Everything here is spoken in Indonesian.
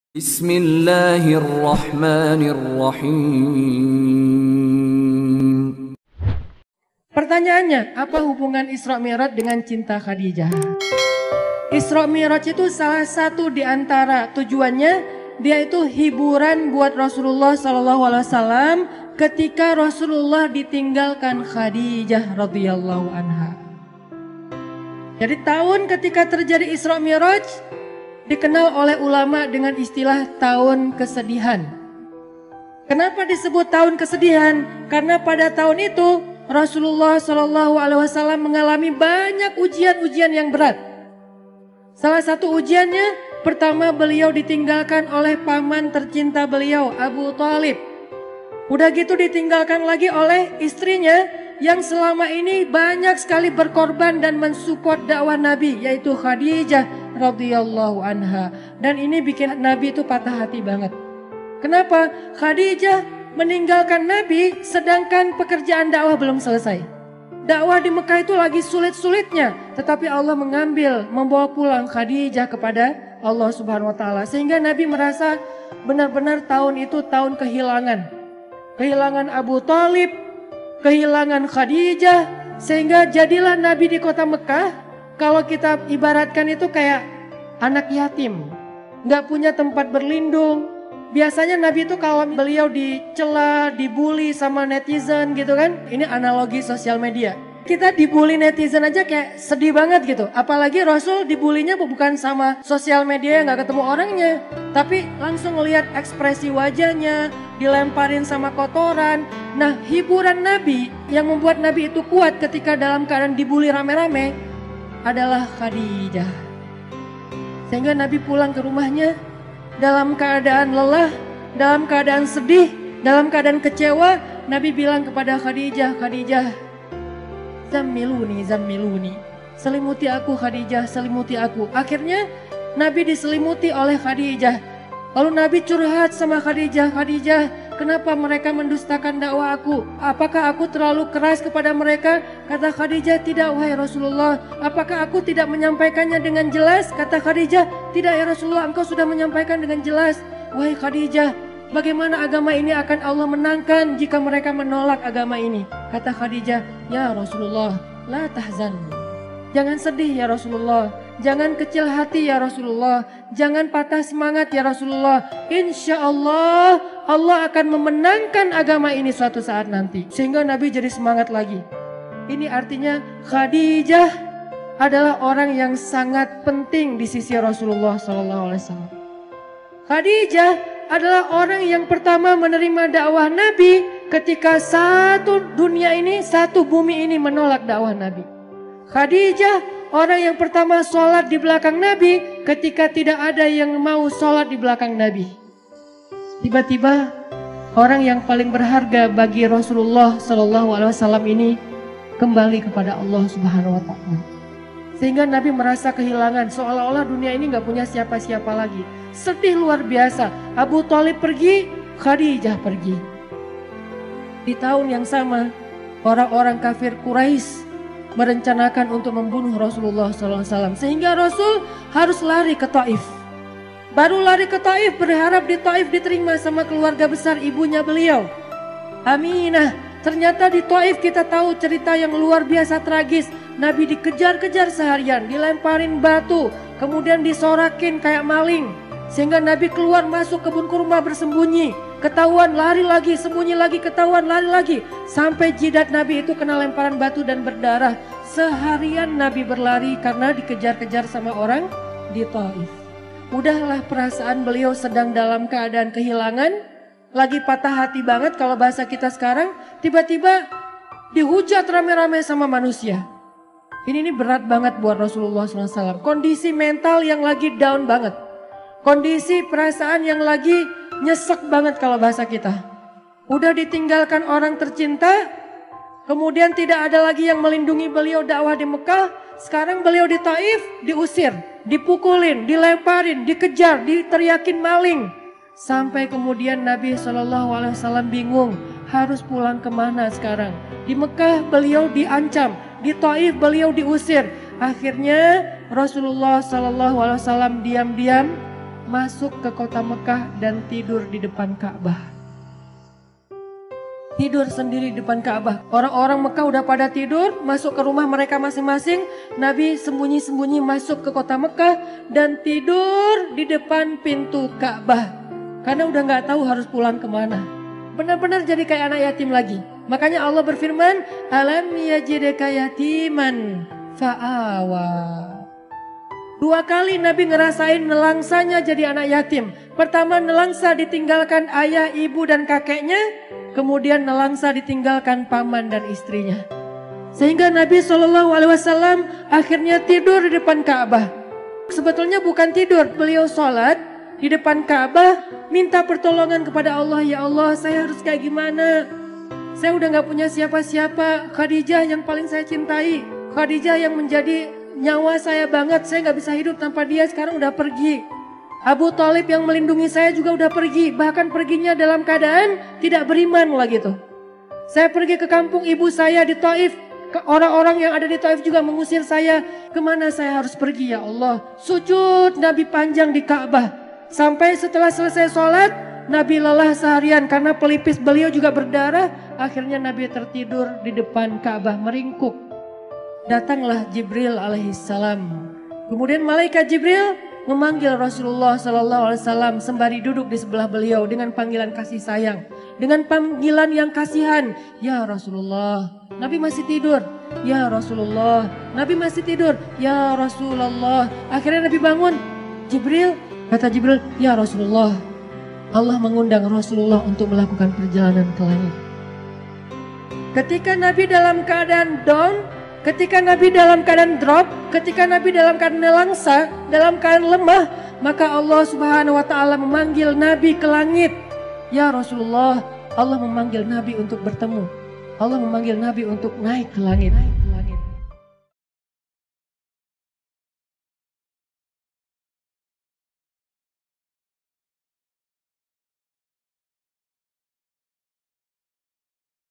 Bismillahirrahmanirrahim. Pertanyaannya, apa hubungan Isra Mi'raj dengan cinta Khadijah? Isra Mi'raj itu salah satu di antara tujuannya, dia itu hiburan buat Rasulullah SAW ketika Rasulullah ditinggalkan Khadijah radhiyallahu anha. Jadi tahun ketika terjadi Isra Mi'raj dikenal oleh ulama dengan istilah tahun kesedihan. Kenapa disebut tahun kesedihan? Karena pada tahun itu Rasulullah SAW mengalami banyak ujian-ujian yang berat. Salah satu ujiannya, pertama beliau ditinggalkan oleh paman tercinta beliau, Abu Thalib. Udah gitu ditinggalkan lagi oleh istrinya yang selama ini banyak sekali berkorban dan mensupport dakwah Nabi, yaitu Khadijah radhiyallahu anha. Dan ini bikin Nabi itu patah hati banget. Kenapa? Khadijah meninggalkan Nabi sedangkan pekerjaan dakwah belum selesai. Dakwah di Mekah itu lagi sulit-sulitnya, tetapi Allah membawa pulang Khadijah kepada Allah Subhanahu wa taala, sehingga Nabi merasa benar-benar tahun itu tahun kehilangan. Kehilangan Abu Thalib, kehilangan Khadijah, sehingga jadilah Nabi di kota Mekah, kalau kita ibaratkan itu kayak anak yatim, nggak punya tempat berlindung. Biasanya Nabi itu kalau beliau dicela, dibully sama netizen gitu kan, ini analogi sosial media. Kita dibully netizen aja kayak sedih banget gitu. Apalagi Rasul dibulinya bukan sama sosial media yang gak ketemu orangnya, tapi langsung ngelihat ekspresi wajahnya, dilemparin sama kotoran. Nah, hiburan Nabi yang membuat Nabi itu kuat ketika dalam keadaan dibully rame-rame adalah Khadijah. Sehingga Nabi pulang ke rumahnya dalam keadaan lelah, dalam keadaan sedih, dalam keadaan kecewa. Nabi bilang kepada Khadijah, Khadijah, Zammiluni, zammiluni. Selimuti aku Khadijah, selimuti aku. Akhirnya Nabi diselimuti oleh Khadijah. Lalu Nabi curhat sama Khadijah, Khadijah, kenapa mereka mendustakan dakwah aku? Apakah aku terlalu keras kepada mereka? Kata Khadijah, tidak wahai Rasulullah. Apakah aku tidak menyampaikannya dengan jelas? Kata Khadijah, tidak ya Rasulullah, engkau sudah menyampaikan dengan jelas. Wahai Khadijah, bagaimana agama ini akan Allah menangkan jika mereka menolak agama ini? Kata Khadijah, ya Rasulullah, la tahzan. Jangan sedih ya Rasulullah, jangan kecil hati ya Rasulullah, jangan patah semangat ya Rasulullah. Insya Allah, Allah akan memenangkan agama ini suatu saat nanti. Sehingga Nabi jadi semangat lagi. Ini artinya Khadijah adalah orang yang sangat penting di sisi Rasulullah SAW. Khadijah adalah orang yang pertama menerima dakwah Nabi ketika satu dunia ini, satu bumi ini menolak dakwah Nabi. Khadijah orang yang pertama sholat di belakang Nabi ketika tidak ada yang mau sholat di belakang Nabi. Tiba-tiba orang yang paling berharga bagi Rasulullah SAW ini kembali kepada Allah Subhanahu wa taala. Sehingga Nabi merasa kehilangan, seolah-olah dunia ini gak punya siapa-siapa lagi. Sedih luar biasa. Abu Thalib pergi, Khadijah pergi. Di tahun yang sama, orang-orang kafir Quraisy merencanakan untuk membunuh Rasulullah SAW. Sehingga Rasul harus lari ke Taif. Baru lari ke Taif, berharap di Taif diterima sama keluarga besar ibunya beliau, Aminah. Ternyata di Taif kita tahu cerita yang luar biasa tragis. Nabi dikejar-kejar seharian, dilemparin batu, kemudian disorakin kayak maling. Sehingga Nabi keluar masuk kebun kurma bersembunyi. Ketahuan lari lagi, sembunyi lagi, ketahuan lari lagi. Sampai jidat Nabi itu kena lemparan batu dan berdarah. Seharian Nabi berlari karena dikejar-kejar sama orang di Taif. Udahlah, perasaan beliau sedang dalam keadaan kehilangan. Lagi patah hati banget kalau bahasa kita sekarang. Tiba-tiba dihujat rame-rame sama manusia. Ini berat banget buat Rasulullah SAW. Kondisi mental yang lagi down banget. Kondisi perasaan yang lagi nyesek banget kalau bahasa kita. Udah ditinggalkan orang tercinta, kemudian tidak ada lagi yang melindungi beliau dakwah di Mekah. Sekarang beliau di Taif diusir, dipukulin, dilemparin, dikejar, diteriakin maling. Sampai kemudian Nabi SAW bingung harus pulang kemana sekarang. Di Mekah beliau diancam, di Taif beliau diusir. Akhirnya Rasulullah SAW diam-diam masuk ke kota Mekah dan tidur di depan Ka'bah. Tidur sendiri di depan Ka'bah. Orang-orang Mekah udah pada tidur, masuk ke rumah mereka masing-masing. Nabi sembunyi-sembunyi masuk ke kota Mekah dan tidur di depan pintu Ka'bah. Karena udah gak tahu harus pulang kemana. Benar-benar jadi kayak anak yatim lagi. Makanya Allah berfirman, Alam yajidka yatiman fa'awa. 2 kali Nabi ngerasain nelangsanya jadi anak yatim. Pertama nelangsa ditinggalkan ayah, ibu dan kakeknya. Kemudian nelangsa ditinggalkan paman dan istrinya. Sehingga Nabi SAW akhirnya tidur di depan Ka'bah. Sebetulnya bukan tidur, beliau sholat di depan Ka'bah. Minta pertolongan kepada Allah, ya Allah saya harus kayak gimana. Saya udah gak punya siapa-siapa. Khadijah yang paling saya cintai. Khadijah yang menjadi nyawa saya banget. Saya gak bisa hidup tanpa dia, sekarang udah pergi. Abu Thalib yang melindungi saya juga udah pergi. Bahkan perginya dalam keadaan tidak beriman lagi tuh. Saya pergi ke kampung ibu saya di Taif. Orang-orang yang ada di Taif juga mengusir saya. Kemana saya harus pergi ya Allah? Sujud Nabi panjang di Ka'bah. Sampai setelah selesai sholat, Nabi lelah seharian karena pelipis beliau juga berdarah. Akhirnya Nabi tertidur di depan Ka'bah meringkuk. Datanglah Jibril alaihissalam. Kemudian malaikat Jibril memanggil Rasulullah SAW sembari duduk di sebelah beliau dengan panggilan kasih sayang, dengan panggilan yang kasihan. Ya Rasulullah, Nabi masih tidur. Ya Rasulullah, Nabi masih tidur. Ya Rasulullah. Akhirnya Nabi bangun. Jibril, kata Jibril, ya Rasulullah, Allah mengundang Rasulullah untuk melakukan perjalanan ke langit. Ketika Nabi dalam keadaan down, ketika Nabi dalam keadaan drop, ketika Nabi dalam keadaan nelangsa, dalam keadaan lemah, maka Allah Subhanahu wa taala memanggil Nabi ke langit. Ya Rasulullah, Allah memanggil Nabi untuk bertemu. Allah memanggil Nabi untuk naik ke langit.